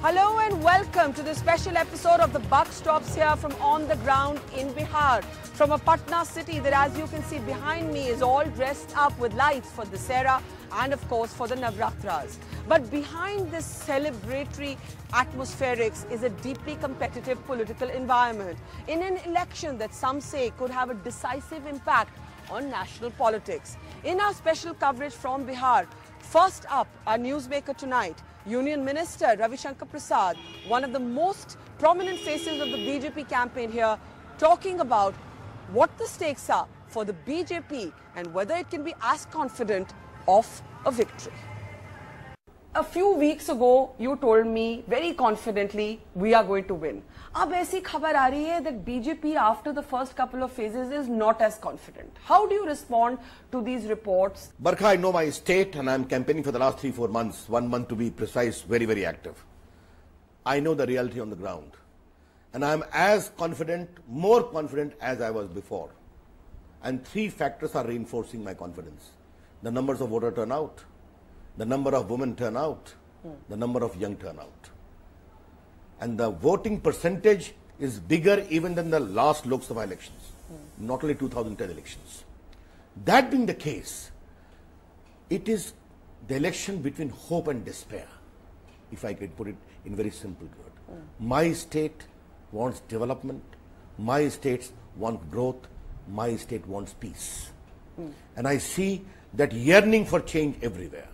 Hello and welcome to this special episode of The Buck Stops Here from on the ground in Bihar. From a Patna city that, as you can see behind me, is all dressed up with lights for Dussehra and of course for the Navratras. But behind this celebratory atmospherics is a deeply competitive political environment in an election that some say could have a decisive impact on national politics. In our special coverage from Bihar, first up, our newsmaker tonight, Union Minister Ravi Shankar Prasad, one of the most prominent faces of the BJP campaign here, talking about what the stakes are for the BJP and whether it can be as confident of a victory. A few weeks ago, you told me very confidently, we are going to win. Ab aisi khabar aa rahi hai that BJP after the first couple of phases is not as confident. How do you respond to these reports? Barkha, I know my state and I am campaigning for the last 3-4 months, 1 month to be precise, very active. I know the reality on the ground. And I am as confident, more confident as I was before. And 3 factors are reinforcing my confidence. The numbers of voter turnout, the number of women turnout, the number of young turnout. And the voting percentage is bigger even than the last Lok Sabha elections, not only 2010 elections. That being the case, it is the election between hope and despair, if I could put it in very simple words. My state wants development, my state wants growth, my state wants peace. And I see that yearning for change everywhere.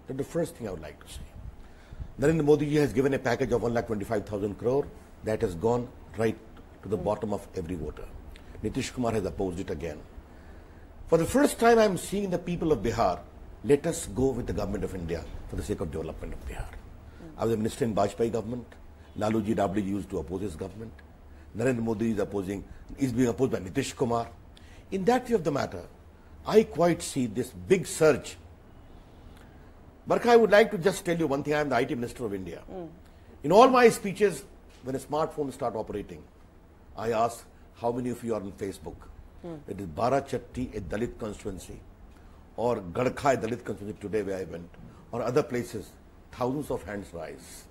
That's the first thing I would like to say. Narendra Modi ji has given a package of 1,25,000 crore that has gone right to the bottom of every voter. Nitish Kumar has opposed it again. For the first time I am seeing the people of Bihar, let us go with the government of India for the sake of development of Bihar. I was a minister in Vajpayee government. Lalu ji doubly used to oppose his government. Narendra Modi is being opposed by Nitish Kumar. In that view of the matter, I quite see this big surge. Barkha, I would like to just tell you one thing. I am the IT Minister of India. In all my speeches, when a smartphone starts operating, I ask how many of you are on Facebook. It is Barachatti, a Dalit constituency, or Gadkha, a Dalit constituency today where I went, or other places. Thousands of hands rise.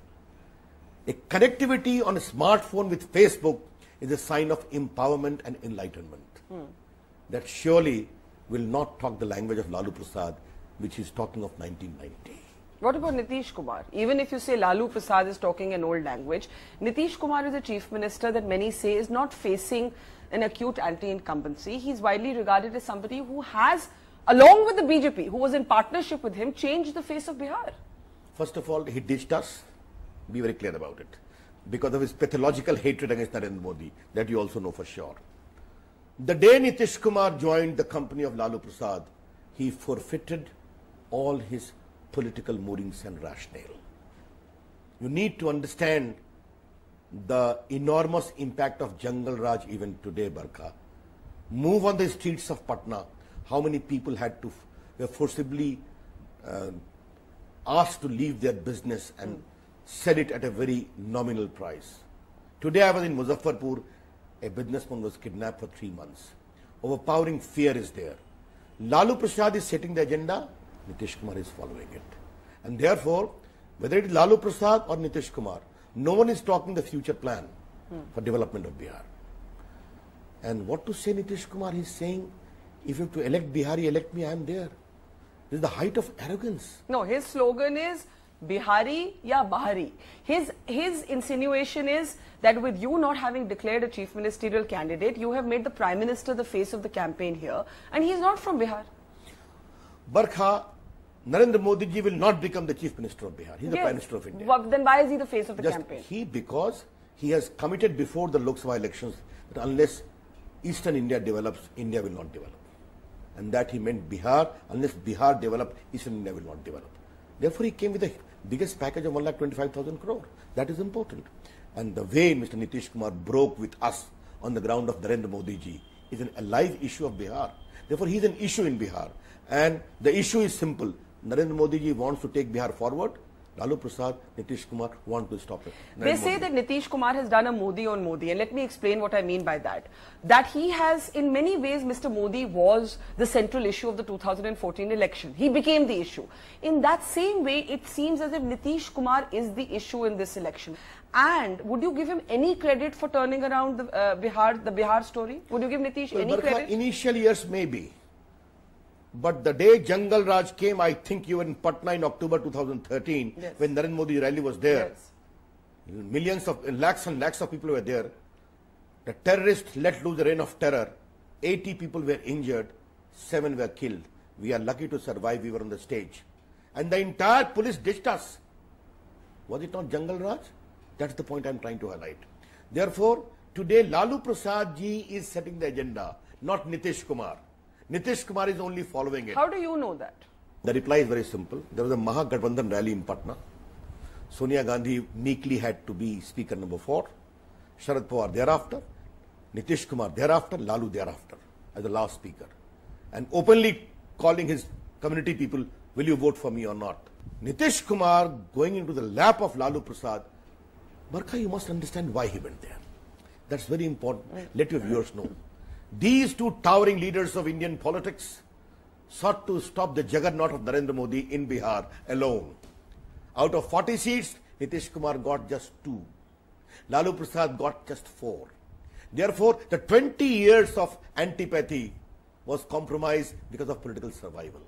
A connectivity on a smartphone with Facebook is a sign of empowerment and enlightenment. That surely will not talk the language of Lalu Prasad, which is talking of 1990. What about Nitish Kumar? Even if you say Lalu Prasad is talking an old language, Nitish Kumar is a chief minister that many say is not facing an acute anti-incumbency. He's widely regarded as somebody who has, along with the BJP, who was in partnership with him, changed the face of Bihar. First of all, he ditched us. Be very clear about it. Because of his pathological hatred against Narendra Modi, that you also know for sure. The day Nitish Kumar joined the company of Lalu Prasad, he forfeited all his political moorings and rationale. You need to understand the enormous impact of Jungle Raj even today, Barkha. Move on the streets of Patna. How many people were forcibly asked to leave their business and sell it at a very nominal price. Today I was in Muzaffarpur. A businessman was kidnapped for 3 months. Overpowering fear is there. Lalu Prasad is setting the agenda. Nitish Kumar is following it. And therefore, whether it is Lalu Prasad or Nitish Kumar, no one is talking the future plan for development of Bihar. And what to say Nitish Kumar? He is saying, if you have to elect Bihari, elect me, I am there. This is the height of arrogance. No, his slogan is Bihari ya Bahari. His insinuation is that with you not having declared a chief ministerial candidate, you have made the Prime Minister the face of the campaign here, and he is not from Bihar. Barkha, Narendra Modi ji will not become the Chief Minister of Bihar. He is the Prime Minister of India. Then why is he the face of the campaign? Because he has committed before the Lok Sabha elections that unless Eastern India develops, India will not develop. And that he meant Bihar, unless Bihar develops, Eastern India will not develop. Therefore, he came with the biggest package of 1,25,000 crore. That is important. And the way Mr. Nitish Kumar broke with us on the ground of Narendra Modi ji is a live issue of Bihar. Therefore, he is an issue in Bihar. And the issue is simple. Narendra Modi ji wants to take Bihar forward. Lalu Prasad, Nitish Kumar want to stop it. They say that Nitish Kumar has done a Modi on Modi, and let me explain what I mean by that. That he has, in many ways, Mr. Modi was the central issue of the 2014 election. He became the issue. In that same way, it seems as if Nitish Kumar is the issue in this election. And would you give him any credit for turning around the Bihar story? Would you give Nitish any credit? Initial years, maybe. But the day Jungle Raj came, I think you were in Patna in October 2013, yes, when Narendra Modi rally was there. Yes. Millions of, lakhs and lakhs of people were there. The terrorists let loose the reign of terror. 80 people were injured, 7 were killed. We are lucky to survive, we were on the stage. And the entire police ditched us. Was it not Jungle Raj? That's the point I'm trying to highlight. Therefore, today Lalu Prasad ji is setting the agenda, not Nitish Kumar. Nitish Kumar is only following it. How do you know that? The reply is very simple. There was a Mahagathbandhan rally in Patna. Sonia Gandhi meekly had to be speaker number 4. Sharad Pawar thereafter. Nitish Kumar thereafter. Lalu thereafter as the last speaker. And openly calling his community people, will you vote for me or not? Nitish Kumar going into the lap of Lalu Prasad. Barkha, you must understand why he went there. That's very important. Let your viewers know. These two towering leaders of Indian politics sought to stop the juggernaut of Narendra Modi in Bihar alone. Out of 40 seats, Nitish Kumar got just 2. Lalu Prasad got just 4. Therefore, the 20 years of antipathy was compromised because of political survival.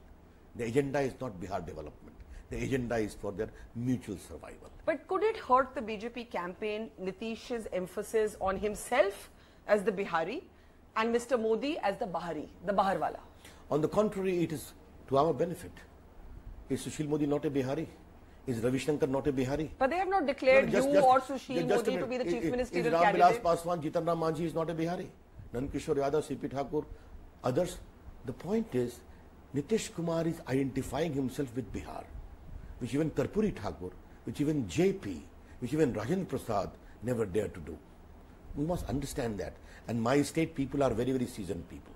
The agenda is not Bihar development. The agenda is for their mutual survival. But could it hurt the BJP campaign, Nitish's emphasis on himself as the Bihari and Mr. Modi as the Bahari, the Baharwala? On the contrary, it is to our benefit. Is Sushil Modi not a Bihari? Is Ravi Shankar not a Bihari? But they have not declared or Sushil Modi to be the chief ministerial candidate. Is Ram Vilas Paswan, Jitan Ram Manjhi is not a Bihari? Nankishore Yadav, CP Thakur, others. The point is, Nitish Kumar is identifying himself with Bihar, which even Karpuri Thakur, which even JP, which even Rajendra Prasad never dared to do. We must understand that. And my state people are very, very seasoned people.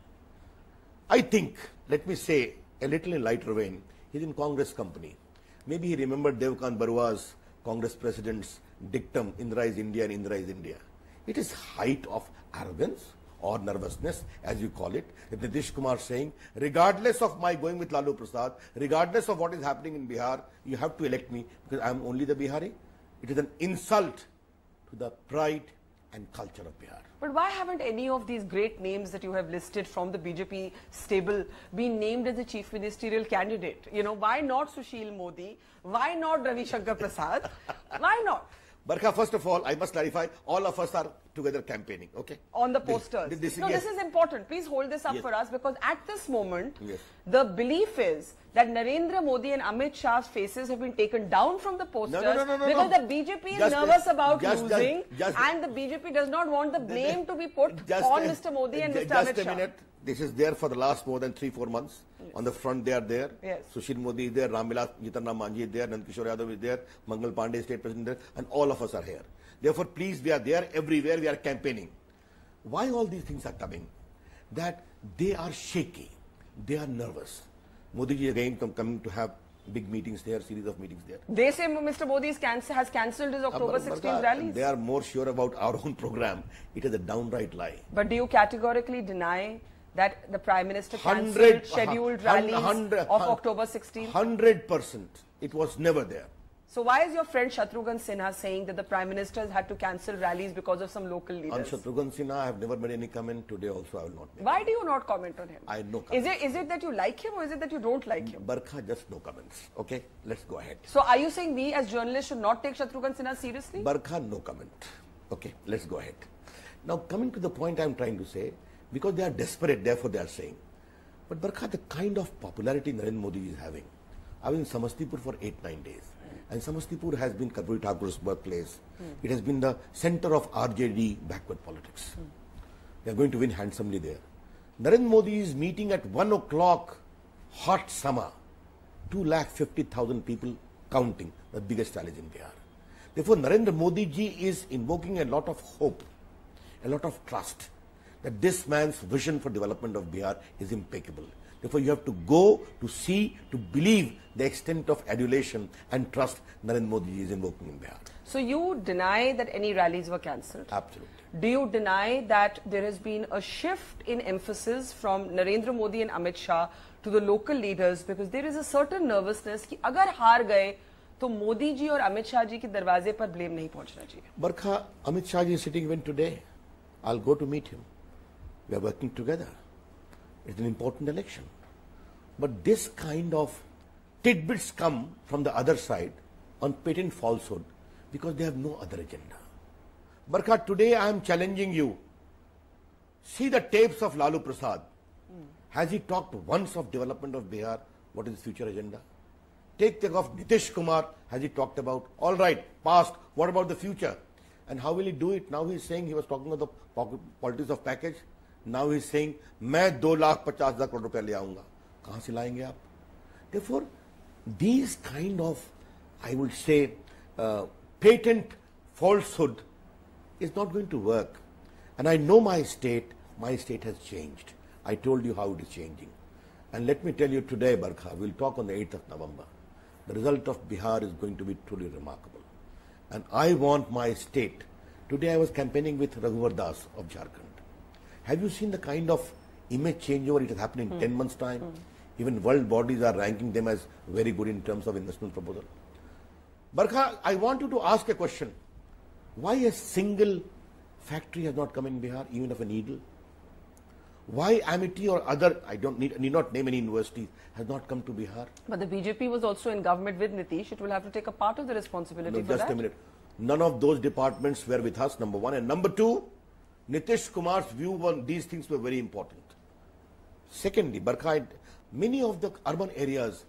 I think, let me say, a little in lighter vein, he's in Congress company. Maybe he remembered Devkant Barua's Congress president's dictum, Indra is India and Indra is India. It is height of arrogance or nervousness, as you call it, that Nitish Kumar saying, regardless of my going with Lalu Prasad, regardless of what is happening in Bihar, you have to elect me because I am only the Bihari. It is an insult to the pride and culture of Bihar. But why haven't any of these great names that you have listed from the BJP stable been named as the chief ministerial candidate? You know, why not Sushil Modi? Why not Ravi Shankar Prasad? Why not? Barkha, first of all, I must clarify, all of us are together campaigning, okay? On the posters. This is important. Please hold this up for us, because at this moment, the belief is that Narendra Modi and Amit Shah's faces have been taken down from the posters because the BJP is nervous about losing and the BJP does not want the blame to be put on Mr. Modi and Mr. Amit Shah. Just a minute. This is there for the last more than 3-4 months. On the front, they are there. Sushil Modi is there, Ram Vilas, Jitan Ram Manjhi is there, Nankishore Yadav is there, Mangal Pandey, State President there, and all of us are here. Therefore, please, we are there everywhere, we are campaigning. Why all these things are coming? That they are shaky, they are nervous. Modi ji again coming to have big meetings there, series of meetings there. They say Mr. Modi has cancelled his October 16th rallies. They are more sure about our own program. It is a downright lie. But do you categorically deny that the Prime Minister cancelled scheduled rallies of October 16th? 100%. It was never there. So why is your friend Shatrughan Sinha saying that the Prime Minister has had to cancel rallies because of some local leaders? On Shatrughan Sinha, I have never made any comment. Today also I will not make. Why do you not comment on him? I have no comment. Is it that you like him or is it that you don't like him? Barkha, just no comments. Okay, let's go ahead. So are you saying we as journalists should not take Shatrughan Sinha seriously? Barkha, no comment. Okay, let's go ahead. Now coming to the point I am trying to say, because they are desperate, therefore they are saying. But Barkha, the kind of popularity Narendra Modi is having. I was in Samastipur for 8-9 days. And Samastipur has been Karpuri Thakur's birthplace. It has been the center of RJD backward politics. They are going to win handsomely there. Narendra Modi is meeting at 1 o'clock, hot summer. 250,000 people counting, the biggest rally in Bihar. Therefore, Narendra Modi ji is invoking a lot of hope, a lot of trust that this man's vision for development of Bihar is impeccable. Therefore, you have to go to see, to believe the extent of adulation and trust Narendra Modi is invoking in Bihar. So you deny that any rallies were cancelled? Absolutely. Do you deny that there has been a shift in emphasis from Narendra Modi and Amit Shah to the local leaders, because there is a certain nervousness कि अगर हार गए तो मोदी जी और अमित शाह जी के दरवाजे पर blame नहीं पहुंचना चाहिए? Barkha, Amit Shah ji is sitting even today. I'll go to meet him. We are working together. It's an important election. But this kind of tidbits come from the other side on patent falsehood because they have no other agenda. Barkha, today I am challenging you. See the tapes of Lalu Prasad. Has he talked once of development of Bihar? What is his future agenda? Take the of Nitish Kumar. Has he talked about, all right, past, what about the future? And how will he do it? Now he is saying, he was talking about the politics of package. Now he is saying, मैं 2,50,000 crore रुपया ले आऊंगा. कहाँ से लाएंगे आप? Therefore, these kind of, I would say, patent falsehood is not going to work. And I know my state has changed. I told you how it is changing. And let me tell you today, Barkha, we'll talk on the 8th of November. The result of Bihar is going to be truly remarkable. And I want my state. Today I was campaigning with Raghuvar Das of Jharkhand. Have you seen the kind of image changeover it has happened in 10 months' time? Even world bodies are ranking them as very good in terms of investment proposal. Barkha, I want you to ask a question. Why a single factory has not come in Bihar, even of a needle? Why Amity or other, I need not name any universities, has not come to Bihar? But the BJP was also in government with Nitish. It will have to take a part of the responsibility for that. Just a minute. None of those departments were with us, number one. And number two, Nitish Kumar's view on these things were very important. Secondly, Barkha, many of the urban areas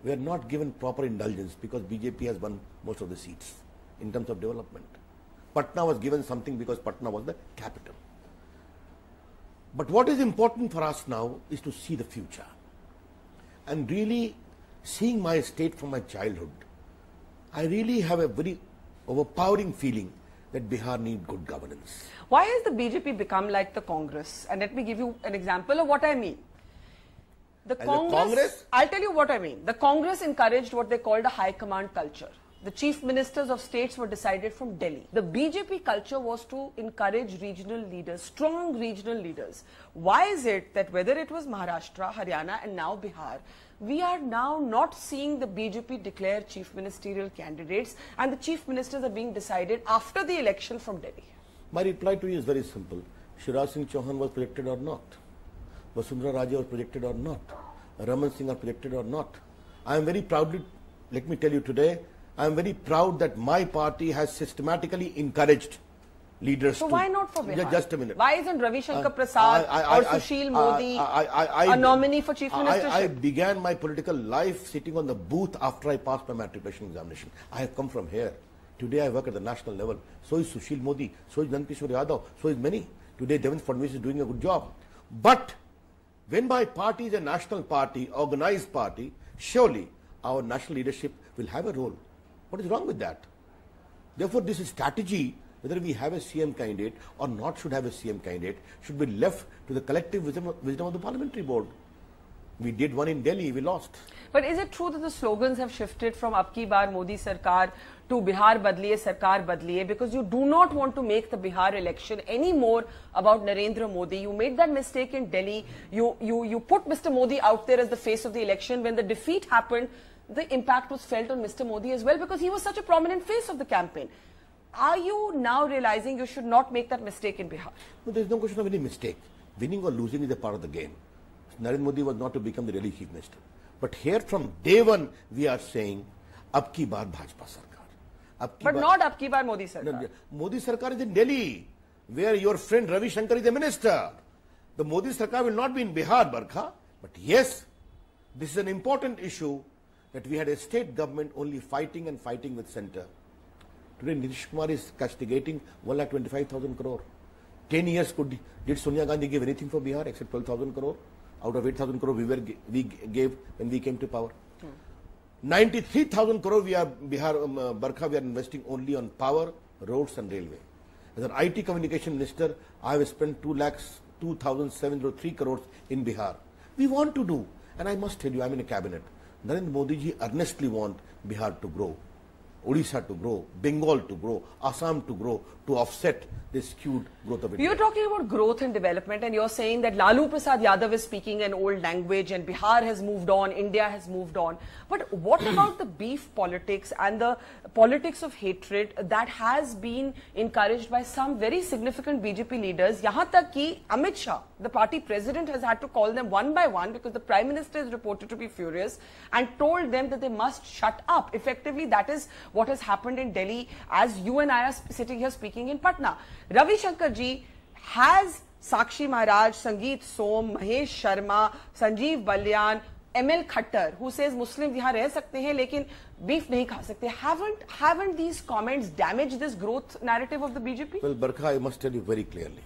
were not given proper indulgence because BJP has won most of the seats in terms of development. Patna was given something because Patna was the capital. But what is important for us now is to see the future. And really, seeing my state from my childhood, I really have a very overpowering feeling that Bihar needs good governance. Why has the BJP become like the Congress? And let me give you an example of what I mean. The Congress, I'll tell you what I mean. The Congress encouraged what they called a high command culture. The chief ministers of states were decided from Delhi. The BJP culture was to encourage regional leaders, strong regional leaders. Why is it that whether it was Maharashtra, Haryana and now Bihar, we are now not seeing the BJP declare chief ministerial candidates and the chief ministers are being decided after the election from Delhi? My reply to you is very simple. Shivraj Singh Chauhan was projected or not? Vasundhara Raje was projected or not? Raman Singh are projected or not? I am very proudly, let me tell you today, I am very proud that my party has systematically encouraged leaders. So why not for Bihar? Just a minute. Why isn't Ravi Shankar Prasad or Sushil Modi a nominee for chief ministership? I began my political life sitting on the booth after I passed my matriculation examination. I have come from here. Today I work at the national level. So is Sushil Modi. So is Nandkishore Yadav. So is many. Today Devendra Fadnavis is doing a good job. But when my party is a national party, organized party, surely our national leadership will have a role. What is wrong with that? Therefore, this strategy, whether we have a CM candidate or not should have a CM candidate, should be left to the collective wisdom of the parliamentary board. We did one in Delhi, we lost. But is it true that the slogans have shifted from Abki Baar Modi Sarkar to Bihar Badliye, Sarkar Badliye, because you do not want to make the Bihar election any more about Narendra Modi? You made that mistake in Delhi. You put Mr. Modi out there as the face of the election. When the defeat happened, the impact was felt on Mr. Modi as well because he was such a prominent face of the campaign. Are you now realizing you should not make that mistake in Bihar? No, there is no question of any mistake. Winning or losing is a part of the game. Narendra Modi was not to become the really chief minister. But here from day one, we are saying, Abki Baar Bhajpa Sarkar. But not Abki Baar Modi Sarkar. No, Modi Sarkar is in Delhi, where your friend Ravi Shankar is the minister. The Modi Sarkar will not be in Bihar, Barkha. But yes, this is an important issue that we had a state government only fighting and fighting with center. Today Nitish Kumar is castigating 1,25,000 crore. 10 years did Sonia Gandhi give anything for Bihar except 12,000 crore? Out of 8,000 crore we gave when we came to power. 93,000 crore we are Bihar, Barkha, we are investing only on power, roads and railway. As an IT communication minister, I have spent 2,703 crores in Bihar. We want to do. And I must tell you, I'm in a cabinet. Narendra Modi ji earnestly want Bihar to grow, Odisha to grow, Bengal to grow, Assam to grow, to offset the skewed growth of India. You're talking about growth and development, and you're saying that Lalu Prasad Yadav is speaking an old language and Bihar has moved on, India has moved on. But what about the beef politics and the politics of hatred that has been encouraged by some very significant BJP leaders? Yahan tak ki Amit Shah, the party president, has had to call them one by one because the Prime Minister is reported to be furious and told them that they must shut up. Effectively, that is what has happened in Delhi as you and I are sitting here speaking in Patna. Ravi Shankar ji has Sakshi Maharaj, Sangeet Som, Mahesh Sharma, Sanjeev Balyan, ML Khattar, who says Muslims yahan reh sakte hain lekin beef nahi kha sakte. Haven't these comments damaged this growth narrative of the BJP? Well, Barkha, I must tell you very clearly.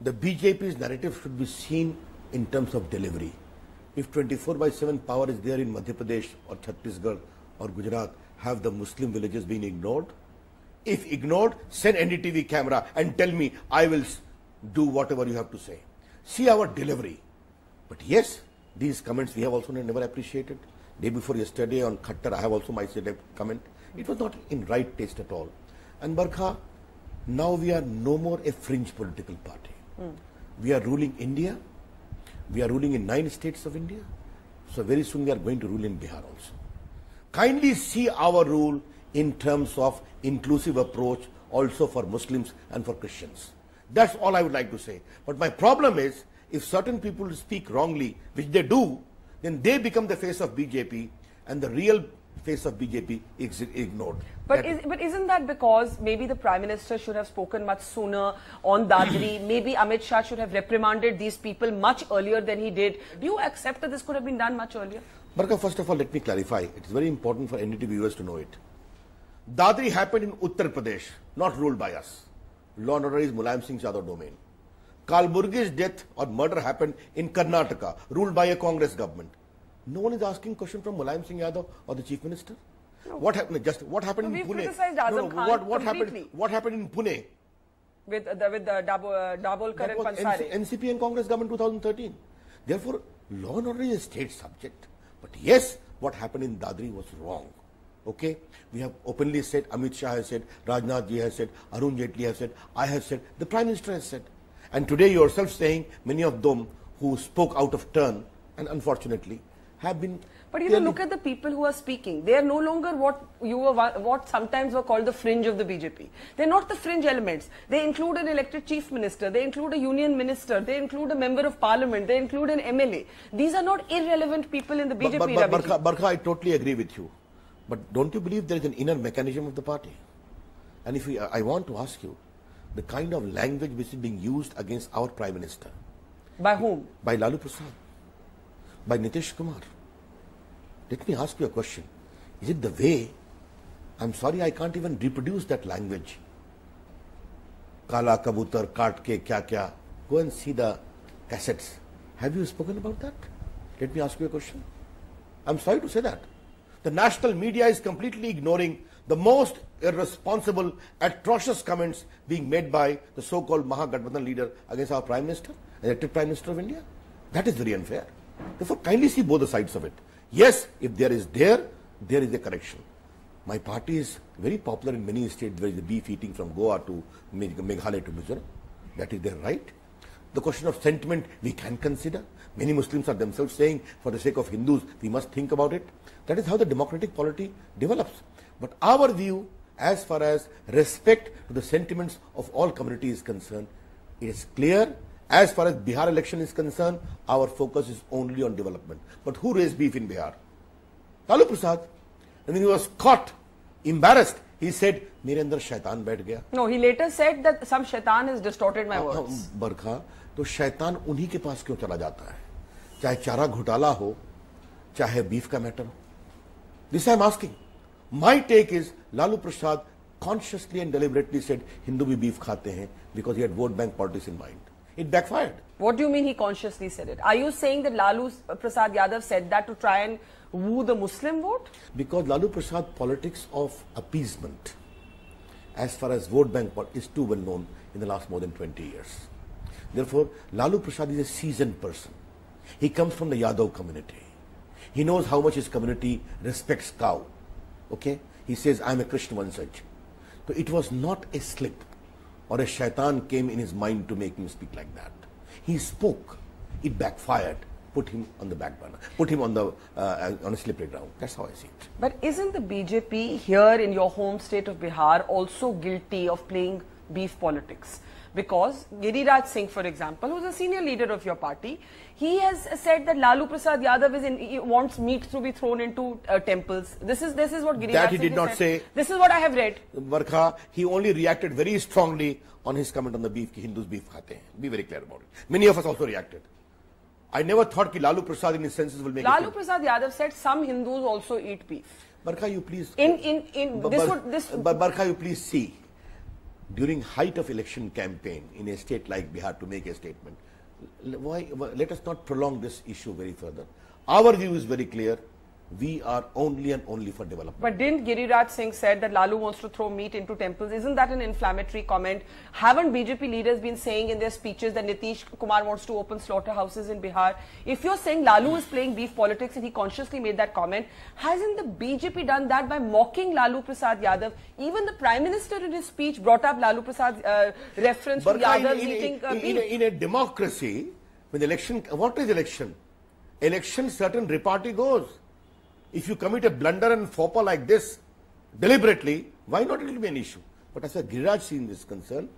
The BJP's narrative should be seen in terms of delivery. If 24/7 power is there in Madhya Pradesh or Chhattisgarh or Gujarat, have the Muslim villages been ignored? If ignored, send NDTV camera and tell me I will do whatever you have to say. See our delivery. But yes, these comments we have also never appreciated. Day before yesterday on Khattar, I have also myself a comment. It was not in right taste at all. And Barkha, now we are no more a fringe political party. We are ruling India. We are ruling in 9 states of India. So very soon we are going to rule in Bihar also. Kindly see our rule in terms of inclusive approach also for Muslims and for Christians. That's all I would like to say. But my problem is, if certain people speak wrongly, which they do, then they become the face of BJP and the real face of BJP is ignored. But isn't that because maybe the Prime Minister should have spoken much sooner on Dadri? Maybe Amit Shah should have reprimanded these people much earlier than he did. Do you accept that this could have been done much earlier? Barkha, first of all, let me clarify. It is very important for NDTV viewers to know it. Dadri happened in Uttar Pradesh, not ruled by us. Law and order is Mulayam Singh Yadav domain. Kalburgi's death or murder happened in Karnataka, ruled by a Congress government. No one is asking question from Mulayam Singh Yadav or the Chief Minister. No. What happened? What happened in Pune? What happened in Pune? With Dabolkar and Pansare. NCP and Congress government 2013. Therefore, law and order is a state subject. But yes, what happened in Dadri was wrong. Okay? We have openly said, Amit Shah has said, Rajnath ji has said, Arun Jaitley has said, I have said, the Prime Minister has said. And today yourself saying many of them who spoke out of turn and unfortunately have been... But you know, look at the people who are speaking. They are no longer what sometimes were called the fringe of the BJP. They're not the fringe elements. They include an elected chief minister. They include a union minister. They include a member of parliament. They include an MLA. These are not irrelevant people in the BJP. Barkha, I totally agree with you. But don't you believe there is an inner mechanism of the party? And if I want to ask you, the kind of language which is being used against our Prime Minister. By whom? By Lalu Prasad. By Nitish Kumar. Let me ask you a question. Is it the way? I'm sorry, I can't even reproduce that language. Kala kabutar, kaat ke, kya kya. Go and see the cassettes. Have you spoken about that? Let me ask you a question. I'm sorry to say that. The national media is completely ignoring the most irresponsible, atrocious comments being made by the so-called Mahagathbandhan leader against our Prime Minister, elected Prime Minister of India. That is very unfair. Therefore, kindly see both the sides of it. Yes, if there is a correction. My party is very popular in many states where the beef eating from Goa to Meghalaya to Mizoram. That is their right. The question of sentiment we can consider. Many Muslims are themselves saying, for the sake of Hindus, we must think about it. That is how the democratic polity develops. But our view, as far as respect to the sentiments of all communities is concerned, it is clear. As far as Bihar election is concerned, our focus is only on development. But who raised beef in Bihar? Lalu Prasad. And when he was caught, embarrassed, he said, "Mere andar shaitan baith gaya." No, he later said that some shaitan has distorted my words. Barkha, तो शैतान उन्हीं के पास क्यों चला जाता है? चाहे चारा घोटाला हो, चाहे बीफ का मैटर हो. This I am asking. My take is, Lalu Prasad consciously and deliberately said, Hindu bhi beef khate hain, because he had vote bank politics in mind. It backfired. What do you mean he consciously said it? Are you saying that Lalu Prasad Yadav said that to try and woo the Muslim vote? Because Lalu Prasad politics of appeasement, as far as vote bank is too well known in the last more than 20 years. Therefore, Lalu Prasad is a seasoned person. He comes from the Yadav community. He knows how much his community respects cow. Okay? He says, I am a Krishna Vansaj. So it was not a slip or a shaitan came in his mind to make him speak like that. He spoke. It backfired. Put him on the back burner. Put him on a slippery ground. That's how I see it. But isn't the BJP here in your home state of Bihar also guilty of playing beef politics? Because Giriraj Singh, for example, who's a senior leader of your party, he has said that Lalu Prasad Yadav he wants meat to be thrown into temples. This is what Giriraj Singh That he did not say. This is what I have read. Barkha, he only reacted very strongly on his comment on the beef, ki Hindus beef khate hain. Be very clear about it. Many of us also reacted. I never thought that Lalu Prasad in his senses will make it. Lalu Prasad Yadav said some Hindus also eat beef. Barkha, you please. Barkha, you please see. During height of election campaign in a state like Bihar to make a statement, let us not prolong this issue very further. Our view is very clear. We are only and only for development. But didn't Giriraj Singh said that Lalu wants to throw meat into temples? Isn't that an inflammatory comment? Haven't BJP leaders been saying in their speeches that Nitish Kumar wants to open slaughterhouses in Bihar? If you're saying Lalu is playing beef politics and he consciously made that comment, hasn't the BJP done that by mocking Lalu Prasad Yadav? Even the Prime Minister in his speech brought up Lalu Prasad's reference to Yadav eating beef. In a democracy, when the election, what is election? Election, certain repartee goes. If you commit a blunder and faux pas like this, deliberately, why not? It will be an issue. But as far as Giriraj Singh is concerned,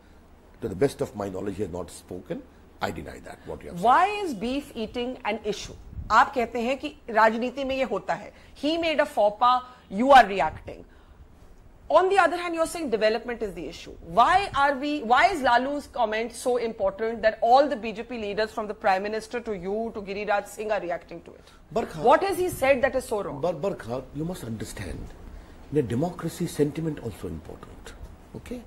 to the best of my knowledge, he has not spoken. I deny that. What you have said. Why is beef eating an issue? आप कहते हैं कि राजनीति में ये होता है. He made a faux pas. You are reacting. On the other hand, you're saying development is the issue. Why is Lalu's comment so important that all the BJP leaders from the Prime Minister to you to Giriraj Singh are reacting to it? Barkha, what has he said that is so wrong? Barkha, you must understand, in a democracy, sentiment also important. Okay?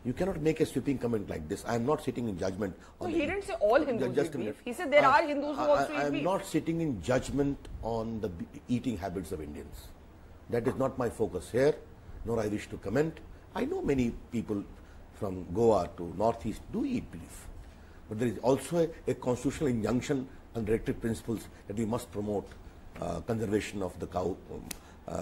You cannot make a sweeping comment like this. I am not sitting in judgment. No, he didn't say all Hindus eat beef. He said there are Hindus who also eat beef. I am not sitting in judgment on the eating habits of Indians. That is not my focus here. Nor I wish to comment. I know many people from Goa to Northeast do eat beef. But there is also a constitutional injunction and directive principles that we must promote conservation of the cow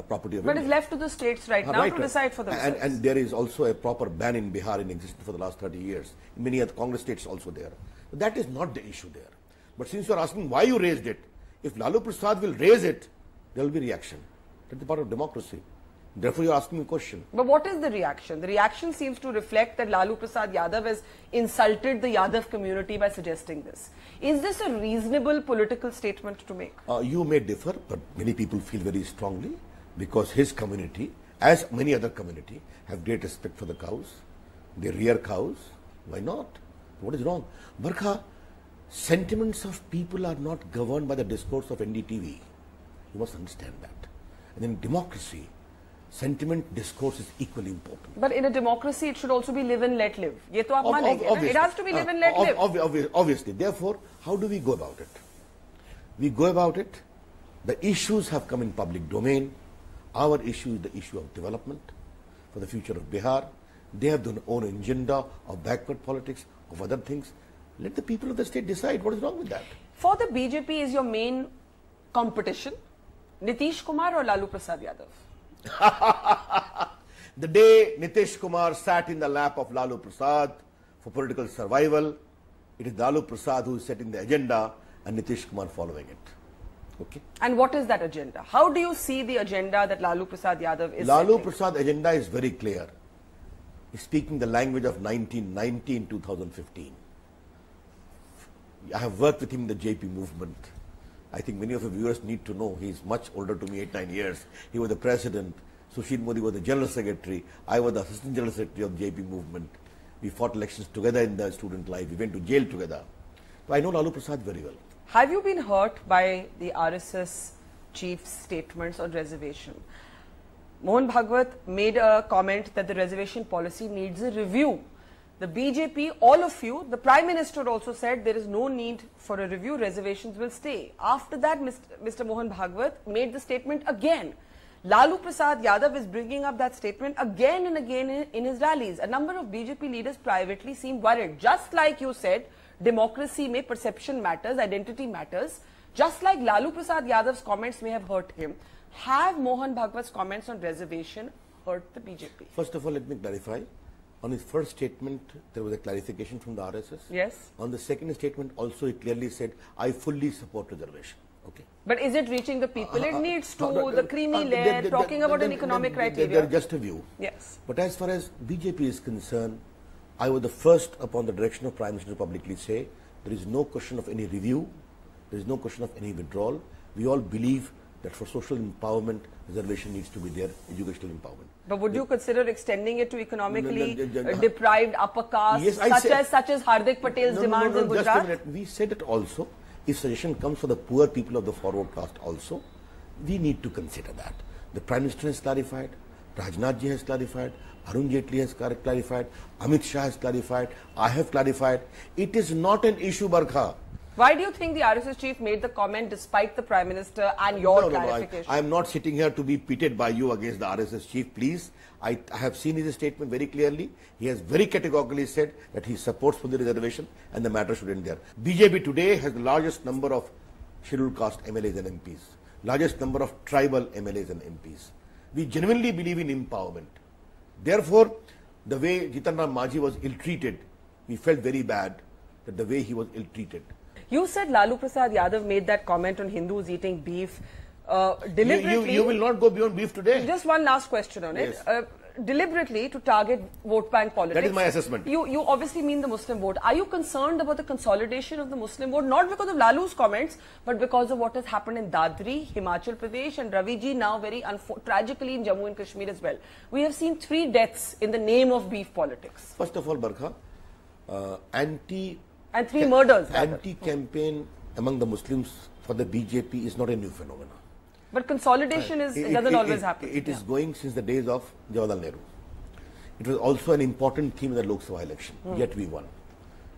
property of India. But it's left to the states right now to decide for themselves. And there is also a proper ban in Bihar in existence for the last 30 years. In many other Congress states also there. But that is not the issue there. But since you are asking why you raised it, if Lalu Prasad will raise it, there will be reaction. That is part of democracy. Therefore, you are asking me a question. But what is the reaction? The reaction seems to reflect that Lalu Prasad Yadav has insulted the Yadav community by suggesting this. Is this a reasonable political statement to make? You may differ, but many people feel very strongly because his community, as many other community, have great respect for the cows. They rear cows. Why not? What is wrong? Barkha, sentiments of people are not governed by the discourse of NDTV. You must understand that. And in democracy, sentiment discourse is equally important. But in a democracy, it should also be live and let live. Ye to aap manenge na? It has to be live and let live. Obviously. Therefore, how do we go about it? We go about it. The issues have come in public domain. Our issue is the issue of development for the future of Bihar. They have their own agenda of backward politics, of other things. Let the people of the state decide what is wrong with that. For the BJP, is your main competition Nitish Kumar or Lalu Prasad Yadav? The day Nitish Kumar sat in the lap of Lalu Prasad for political survival, it is Lalu Prasad who is setting the agenda and Nitish Kumar following it. Okay. And what is that agenda? How do you see the agenda that Lalu Prasad Yadav is Lalu Prasad agenda is very clear. He's speaking the language of 1990 in 2015. I have worked with him in the JP movement. I think many of the viewers need to know he is much older to me, 8-9 years. He was the president. Sushil Modi was the general secretary. I was the assistant general secretary of the JP movement. We fought elections together in the student life. We went to jail together. So I know Lalu Prasad very well. Have you been hurt by the RSS chief's statements on reservation? Mohan Bhagwat made a comment that the reservation policy needs a review. The BJP, all of you, the Prime Minister also said there is no need for a review, reservations will stay. After that, Mr. Mohan Bhagwat made the statement again. Lalu Prasad Yadav is bringing up that statement again and again in his rallies. A number of BJP leaders privately seem worried. Just like you said, democracy mein perception matters, identity matters. Just like Lalu Prasad Yadav's comments may have hurt him, have Mohan Bhagwat's comments on reservation hurt the BJP? First of all, let me clarify. On his first statement, there was a clarification from the RSS. Yes. On the second statement, also it clearly said, I fully support reservation. Okay. But is it reaching the people? It needs to, the creamy layer, talking about an economic criteria. They're just a view. Yes. But as far as BJP is concerned, I was the first upon the direction of Prime Minister to publicly say, there is no question of any review, there is no question of any withdrawal. We all believe that for social empowerment, reservation needs to be there, educational empowerment. But would you consider extending it to economically deprived upper caste, yes, such as Hardik Patel's demands in Gujarat? Just a minute. We said it also. If suggestion comes for the poor people of the forward caste also, we need to consider that. The Prime Minister has clarified, Rajnath ji has clarified, Arun Jaitley has clarified, Amit Shah has clarified, I have clarified. It is not an issue, Barkha. Why do you think the RSS chief made the comment despite the Prime Minister and your clarification? I am not sitting here to be pitted by you against the RSS chief, please. I have seen his statement very clearly. He has very categorically said that he supports for the reservation and the matter should end there. BJP today has the largest number of scheduled caste MLAs and MPs, largest number of tribal MLAs and MPs. We genuinely believe in empowerment. Therefore, the way Jitan Ram Majhi was ill-treated, we felt very bad that the way he was ill-treated. You said Lalu Prasad Yadav made that comment on Hindus eating beef deliberately. You will not go beyond beef today. Just one last question on it. Deliberately to target vote bank politics. That is my assessment. You obviously mean the Muslim vote. Are you concerned about the consolidation of the Muslim vote? Not because of Lalu's comments, but because of what has happened in Dadri, Himachal Pradesh and Ravi ji now very tragically in Jammu and Kashmir as well. We have seen 3 deaths in the name of beef politics. First of all, Barkha, and 3 murders. Anti-campaign among the Muslims for the BJP is not a new phenomenon. But consolidation doesn't always happen. It is going since the days of Jawaharlal Nehru. It was also an important theme in the Lok Sabha election, yet we won.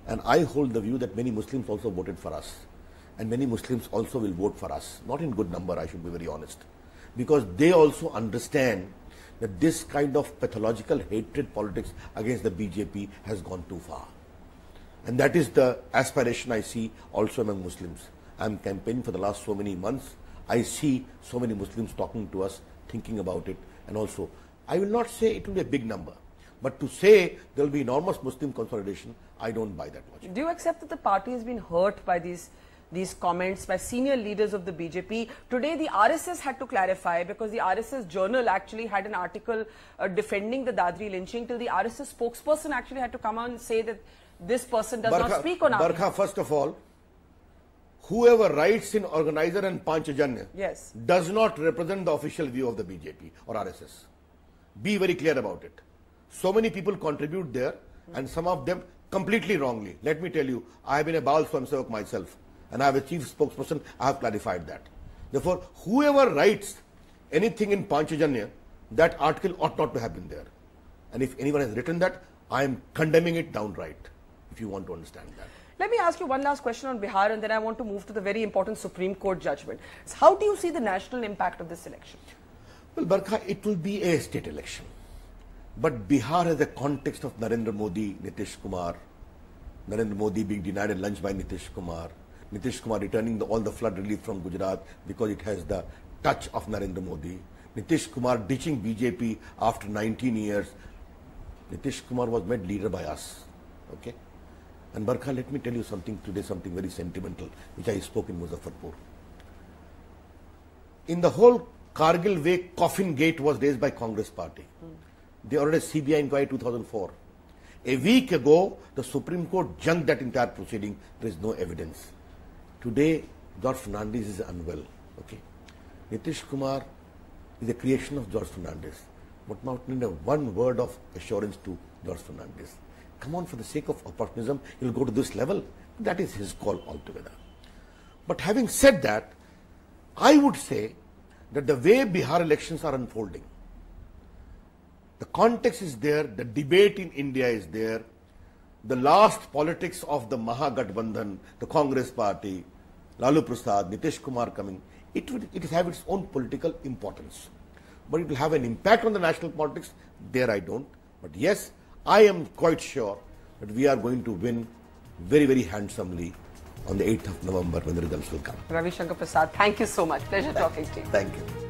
And I hold the view that many Muslims also voted for us. And many Muslims also will vote for us. Not in good number, I should be very honest. Because they also understand that this kind of pathological hatred politics against the BJP has gone too far. And that is the aspiration I see also among Muslims. I am campaigning for the last so many months. I see so many Muslims talking to us, thinking about it. And also, I will not say it will be a big number. But to say there will be enormous Muslim consolidation, I don't buy that much. Do you accept that the party has been hurt by these comments by senior leaders of the BJP? Today, the RSS had to clarify because the RSS journal actually had an article defending the Dadri lynching till the RSS spokesperson actually had to come out and say that this person does not speak on our behalf. First of all, whoever writes in Organizer and Panchajanya does not represent the official view of the BJP or RSS. Be very clear about it. So many people contribute there and some of them completely wrongly. Let me tell you, I have been a Baal Swamsevak myself and I have a chief spokesperson, I have clarified that. Therefore, whoever writes anything in Panchajanya, that article ought not to have been there. And if anyone has written that, I am condemning it downright, if you want to understand that. Let me ask you one last question on Bihar and then I want to move to the very important Supreme Court judgment. How do you see the national impact of this election? Well, Barkha, it will be a state election. But Bihar has a context of Narendra Modi, Nitish Kumar, Narendra Modi being denied a lunch by Nitish Kumar returning all the flood relief from Gujarat because it has the touch of Narendra Modi, Nitish Kumar ditching BJP after 19 years. Nitish Kumar was made leader by us. Okay? And Barkha, let me tell you something today, something very sentimental, which I spoke in Muzaffarpur. In the whole Kargil way, coffin gate was raised by Congress party. They ordered a CBI inquiry 2004. A week ago, the Supreme Court junked that entire proceeding. There is no evidence. Today, George Fernandes is unwell. Okay? Nitish Kumar is a creation of George Fernandes. But not need one word of assurance to George Fernandes. Come on, for the sake of opportunism, he'll go to this level. That is his call altogether. But having said that, I would say that the way Bihar elections are unfolding, the context is there, the debate in India is there, the last politics of the Mahagathbandhan, the Congress party, Lalu Prasad, Nitish Kumar coming, it will have its own political importance. But it will have an impact on the national politics, there I don't. But yes, I am quite sure that we are going to win very, very handsomely on the 8th of November when the results will come. Ravi Shankar Prasad, thank you so much. Pleasure talking to you. Thank you.